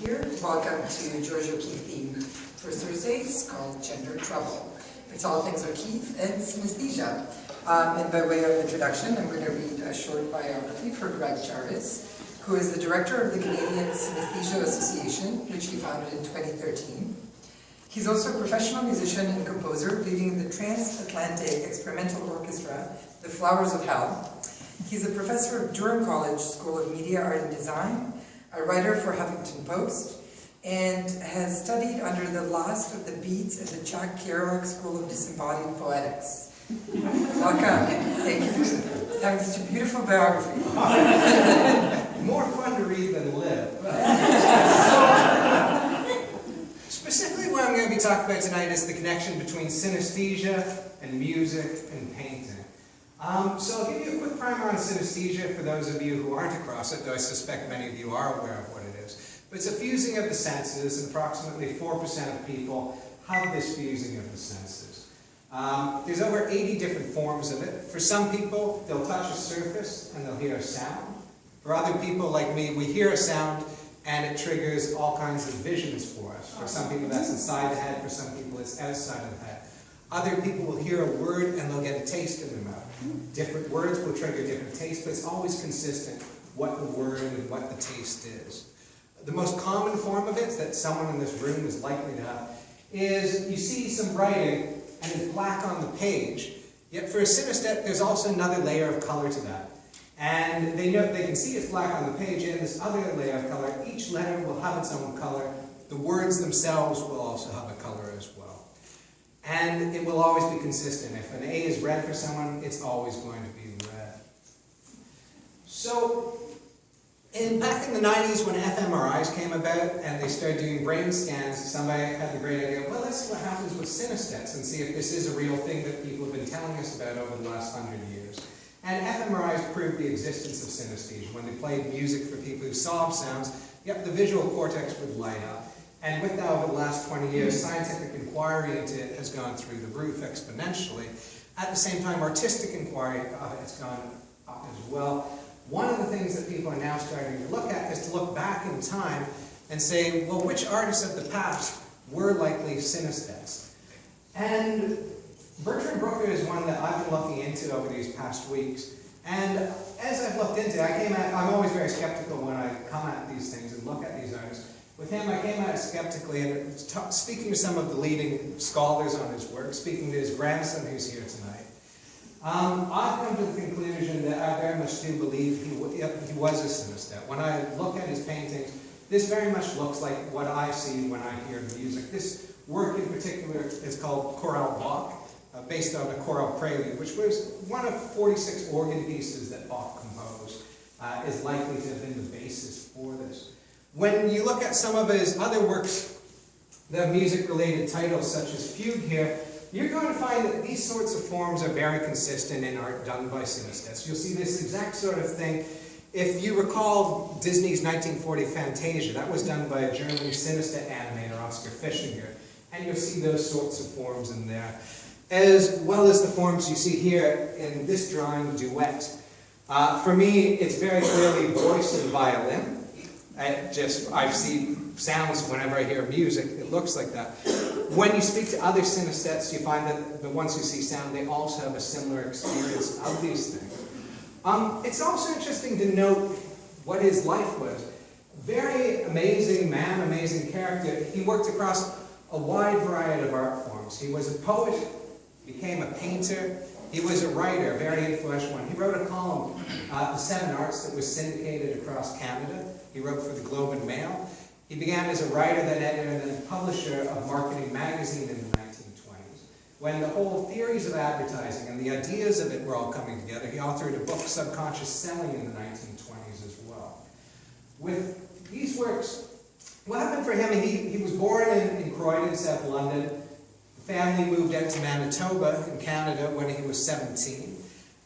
here. Welcome to George O'Keefe theme for Thursdays called Gender Trouble. It's all things O'Keefe and synesthesia. And by way of introduction, I'm going to read a short biography for Greg Jarvis, who is the director of the Canadian Synesthesia Association, which he founded in 2013. He's also a professional musician and composer, leading the transatlantic experimental orchestra, The Flowers of Hell. He's a professor of Durham College School of Media, Art and Design, a writer for Huffington Post, and has studied under the last of the Beats at the Jack Kerouac School of Disembodied Poetics. Welcome. Thank you for having such a beautiful biography. More fun to read than live. Specifically what I'm going to be talking about tonight is the connection between synesthesia and music and painting. So I'll give you a quick primer on synesthesia for those of you who aren't across it, though I suspect many of you are aware of what it is. But it's a fusing of the senses, and approximately 4% of people have this fusing of the senses. There's over 80 different forms of it. For some people, they'll touch a surface and they'll hear a sound. For other people like me, we hear a sound and it triggers all kinds of visions for us. For some people that's inside the head, for some people it's outside of the head. Other people will hear a word and they'll get a taste in their mouth. Different words will trigger different tastes, but it's always consistent what the word and what the taste is. The most common form of it that someone in this room is likely to have is you see some writing and it's black on the page, yet for a synesthete there's also another layer of color to that. And they can see it's black on the page and this other layer of color. Each letter will have its own color. The words themselves will also have a color as well. And it will always be consistent. If an A is red for someone, it's always going to be red. So, back in the 90s when fMRIs came about and they started doing brain scans, somebody had the great idea, well, let's see what happens with synesthetes and see if this is a real thing that people have been telling us about over the last 100 years. And fMRIs proved the existence of synesthesia. When they played music for people who saw sounds, yep, the visual cortex would light up. And with that, over the last 20 years, scientific inquiry into it has gone through the roof exponentially. At the same time, artistic inquiry has gone up as well. One of the things that people are now starting to look at is to look back in time and say, well, which artists of the past were likely synesthetes? And Bertram Brooker is one that I've been looking into over these past weeks. And as I've looked into it, I'm always very skeptical when I come at these things and look at these artists. With him, I came at it skeptically, and speaking to some of the leading scholars on his work, speaking to his grandson who's here tonight, I've come to the conclusion that I very much do believe he was a synesthete. When I look at his paintings, this very much looks like what I see when I hear music. This work in particular is called Chorale Bach, based on a chorale prelude, which was one of 46 organ pieces that Bach composed, is likely to have been the basis for this. When you look at some of his other works that have music-related titles, such as Fugue here, you're going to find that these sorts of forms are very consistent in art done by synesthetes. You'll see this exact sort of thing. If you recall Disney's 1940 Fantasia, that was done by a German synesthete animator, Oscar Fischinger, and you'll see those sorts of forms in there, as well as the forms you see here in this drawing, Duet. For me, it's very clearly voice and violin. I see sounds whenever I hear music, it looks like that. When you speak to other synesthetes, you find that the ones who see sound, they also have a similar experience of these things. It's also interesting to note what his life was. Very amazing man, amazing character. He worked across a wide variety of art forms. He was a poet, became a painter, he was a writer, a very influential one. He wrote a column, The Seven Arts, that was syndicated across Canada. He wrote for the Globe and Mail. He began as a writer, then editor, and then publisher of Marketing Magazine in the 1920s. When the whole theories of advertising and the ideas of it were all coming together, he authored a book, Subconscious Selling, in the 1920s as well. With these works, what happened for him, he was born in Croydon, South London. The family moved out to Manitoba in Canada when he was 17.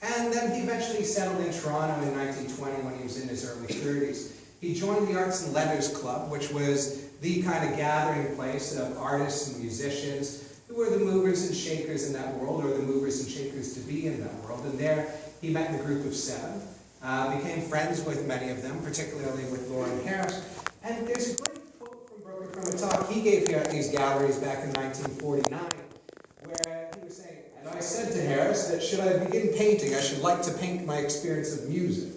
And then he eventually settled in Toronto in 1920 when he was in his early 30s. He joined the Arts and Letters Club, which was the kind of gathering place of artists and musicians who were the movers and shakers in that world, or the movers and shakers to be in that world. And there he met the group of seven, became friends with many of them, particularly with Lauren Harris. And there's a great quote he gave here at these galleries back in 1949, where he was saying, and I said to Harris that should I begin painting, I should like to paint my experience of music.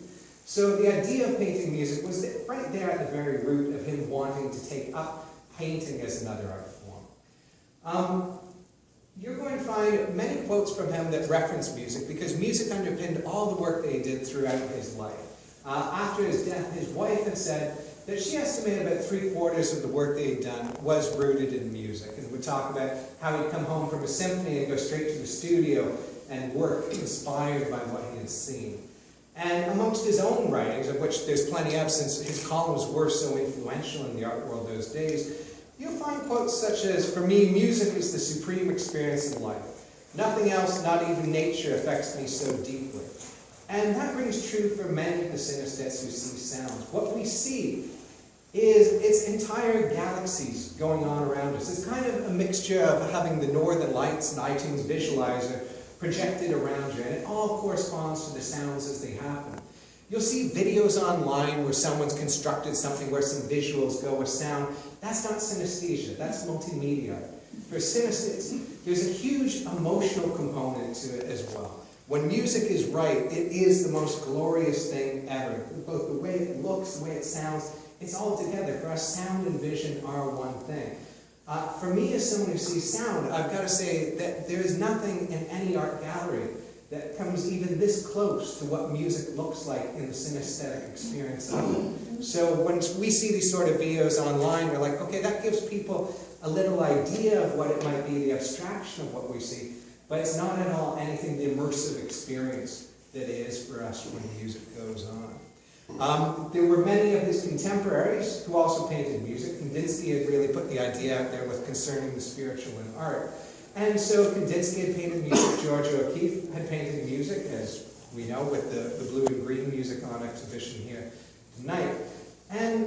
So the idea of painting music was right there at the very root of him wanting to take up painting as another art form. You're going to find many quotes from him that reference music, because music underpinned all the work that he did throughout his life. After his death, his wife had said that she estimated about 3/4 of the work that he'd done was rooted in music, and would talk about how he'd come home from a symphony and go straight to the studio and work inspired by what he had seen. And amongst his own writings, of which there's plenty of since his columns were so influential in the art world those days, you'll find quotes such as, "For me, music is the supreme experience in life. Nothing else, not even nature, affects me so deeply." And that rings true for many of the synesthetes who see sounds. What we see is its entire galaxies going on around us. It's kind of a mixture of having the Northern Lights and iTunes visualizer projected around you, and it all corresponds to the sounds as they happen. You'll see videos online where someone's constructed something where some visuals go with sound. That's not synesthesia, that's multimedia. For synesthetes, there's a huge emotional component to it as well. When music is right, it is the most glorious thing ever. Both the way it looks, the way it sounds, it's all together. For us, sound and vision are one thing. For me, as someone who sees sound, I've got to say that there is nothing in any art gallery that comes even this close to what music looks like in the synesthetic experience of it. So when we see these sort of videos online, we're like, okay, that gives people a little idea of what it might be, the abstraction of what we see, but it's not at all anything the immersive experience that it is for us when music goes on. There were many of his contemporaries who also painted music. Kandinsky had really put the idea out there with concerning the spiritual in art. And so Kandinsky had painted music, George O'Keeffe had painted music, as we know, with the blue and green music on exhibition here tonight. And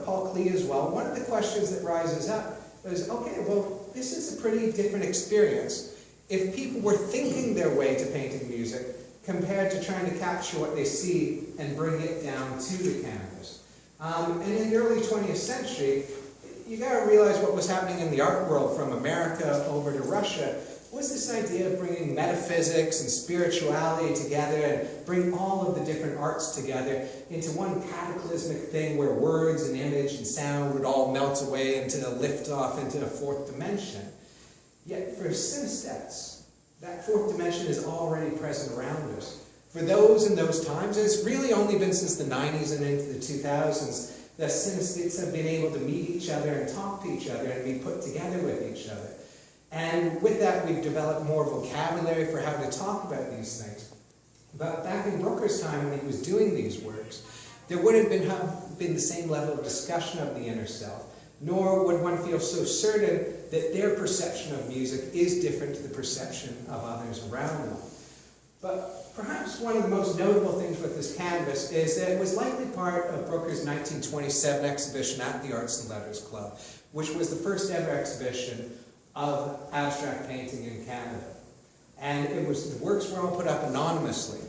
Paul Klee as well, one of the questions that rises up is, okay, well, this is a pretty different experience. If people were thinking their way to painting music, compared to trying to capture what they see and bring it down to the canvas. And in the early 20th century, you got to realize what was happening in the art world from America over to Russia was this idea of bringing metaphysics and spirituality together and bring all of the different arts together into one cataclysmic thing where words and image and sound would all melt away into a lift off into a fourth dimension. Yet for synesthetes, that fourth dimension is already present around us. For those in those times, and it's really only been since the 90s and into the 2000s that synesthetes have been able to meet each other and talk to each other and be put together with each other. And with that, we've developed more vocabulary for how to talk about these things. But back in Brooker's time, when he was doing these works, there wouldn't have been the same level of discussion of the inner self, nor would one feel so certain that their perception of music is different to the perception of others around them. But perhaps one of the most notable things with this canvas is that it was likely part of Brooker's 1927 exhibition at the Arts and Letters Club, which was the first ever exhibition of abstract painting in Canada. And the works were all put up anonymously.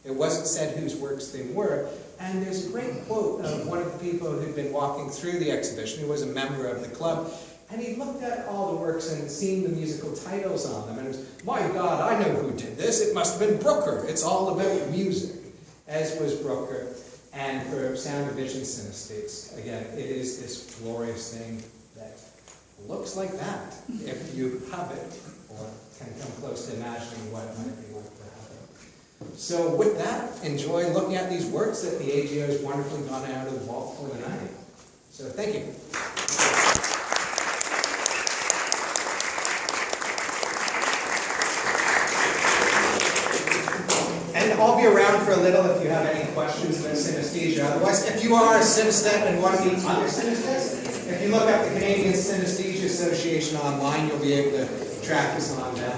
It wasn't said whose works they were. And there's a great quote of one of the people who'd been walking through the exhibition, who was a member of the club, and he looked at all the works and seen the musical titles on them, and it was, my God, I know who did this. It must have been Brooker. It's all about music, as was Brooker. And for sound and vision synesthetes, again, it is this glorious thing that looks like that, if you have it, or can come close to imagining what it might be like to have it. So with that, enjoy looking at these works that the AGO has wonderfully gone out of the vault for tonight. So thank you. And I'll be around for a little if you have any questions about synesthesia. Otherwise, if you are a synesthete and want to meet other synesthetes, if you look up the Canadian Synesthesia Association online, you'll be able to track us on that.